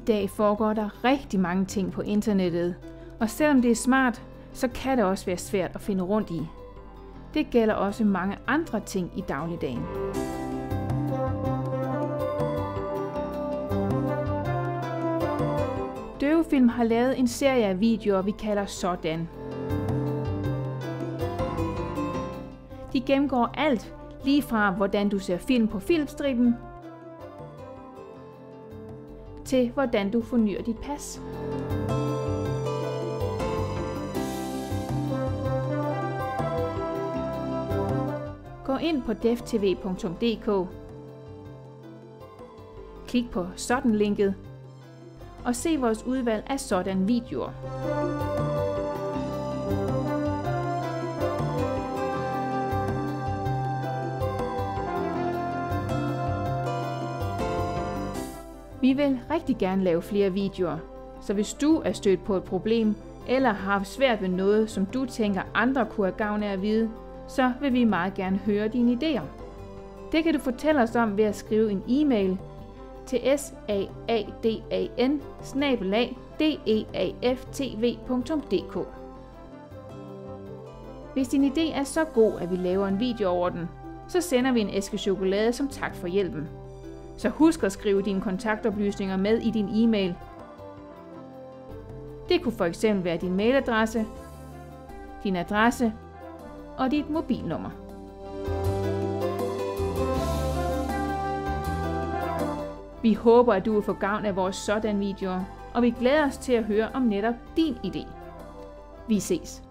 dag foregår der rigtig mange ting på internettet, og selvom det er smart, så kan det også være svært at finde rundt i. Det gælder også mange andre ting i dagligdagen. Døvefilm har lavet en serie af videoer, vi kalder Sådan. De gennemgår alt, lige fra hvordan du ser film på Filmstriben, til hvordan du fornyer dit pas. Gå ind på deftv.dk, klik på Sådan-linket og se vores udvalg af sådan videoer. Vi vil rigtig gerne lave flere videoer, så hvis du er stødt på et problem eller har svært ved noget, som du tænker andre kunne have gavn af at vide, så vil vi meget gerne høre dine idéer. Det kan du fortælle os om ved at skrive en e-mail til saadan@deaftv.dk. Hvis din idé er så god, at vi laver en video over den, så sender vi en æske chokolade som tak for hjælpen. Så husk at skrive dine kontaktoplysninger med i din e-mail. Det kunne fx være din mailadresse, din adresse og dit mobilnummer. Vi håber, at du vil få gavn af vores sådan videoer, og vi glæder os til at høre om netop din idé. Vi ses!